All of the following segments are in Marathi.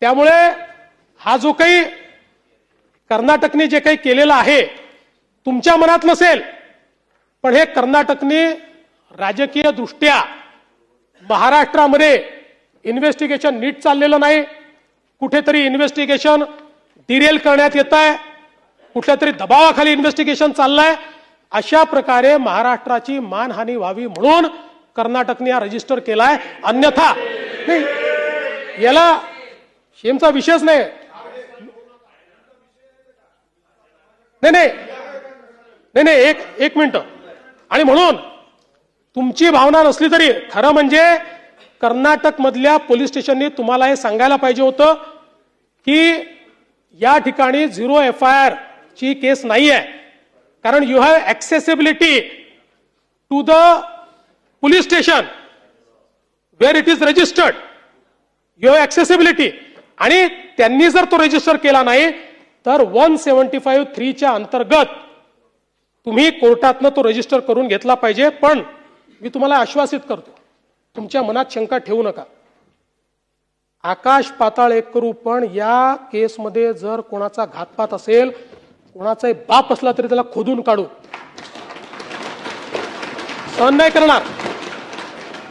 त्यामुळे हा जो काही कर्नाटकने जे काही केलेलं आहे तुमच्या मनात नसेल, पण हे कर्नाटकने राजकीय दृष्ट्या महाराष्ट्रामध्ये इन्व्हेस्टिगेशन नीट चाललेलं नाही, कुठेतरी इन्व्हेस्टिगेशन डिरेल करण्यात येत आहे, कुठल्या तरी दबावाखाली इन्व्हेस्टिगेशन चाललंय, अशा प्रकारे महाराष्ट्राची मानहानी व्हावी म्हणून कर्नाटकने हा रजिस्टर केलाय. अन्यथा नाही, याला शेमचा विषयच नाही. नाही एक मिनिट. आणि म्हणून तुमची भावना नसली तरी खरं म्हणजे कर्नाटक मधल्या पोलीस स्टेशननी तुम्हाला हे सांगायला पाहिजे होतं की या ठिकाणी 0 FIR ची केस नाही आहे, कारण you have accessibility to the police station where it is registered, you have accessibility. आणि त्यांनी जर तो रजिस्टर केला नाही तर 175(3) अंतर्गत तुम्ही कोर्टातनं तो रजिस्टर करून घेतला पाहिजे. पण मी तुम्हाला आश्वासित करतो, तुमच्या मनात शंका ठेवू नका, आकाश पाताळ एक करू, पण या केसमध्ये जर कोणाचा घातपात असेल, कोणाचाही बाप असला तरी त्याला खोदून काढू, सहन नाही करणार.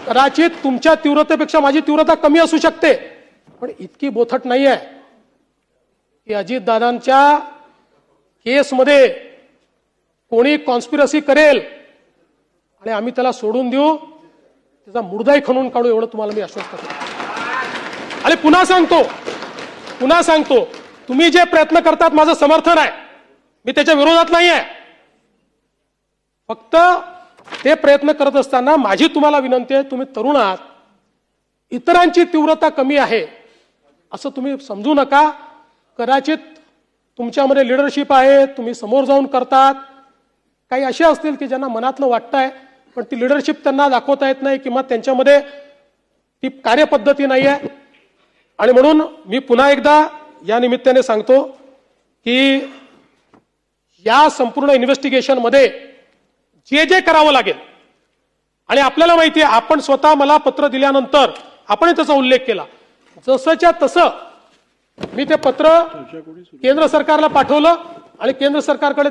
कदाचित तुमच्या तीव्रतेपेक्षा माझी तीव्रता कमी असू शकते, पण इतकी बोथट नाही आहे की अजितदादांच्या केसमध्ये कोणी कॉन्स्पिरसी करेल आणि आम्ही त्याला सोडून देऊ, त्याचा मुर्दाही खणून काढू, एवढं तुम्हाला मी आश्वस्त करतो. आणि पुन्हा सांगतो, तुम्ही जे प्रयत्न करतात माझं समर्थन आहे, मी त्याच्या विरोधात नाही आहे. फक्त ते प्रयत्न करत असताना माझी तुम्हाला विनंती आहे, तुम्ही तरुण आहात, इतरांची तीव्रता कमी आहे असं तुम्ही समजू नका. कदाचित तुमच्यामध्ये लिडरशिप आहे, तुम्ही समोर जाऊन करतात, काही असे असतील की ज्यांना मनातलं वाटतंय पण ती लिडरशिप त्यांना दाखवता येत नाही किंवा त्यांच्यामध्ये ती कार्यपद्धती नाही आहे. आणि म्हणून मी पुन्हा एकदा या निमित्ताने सांगतो की या संपूर्ण इन्व्हेस्टिगेशन मध्ये जे जे करावं लागेल, आणि आपल्याला माहिती आहे, आपण स्वतः मला पत्र दिल्यानंतर आपण त्याचा उल्लेख केला, जसंच्या तसं मी ते पत्र केंद्र सरकारला पाठवलं आणि केंद्र सरकारकडे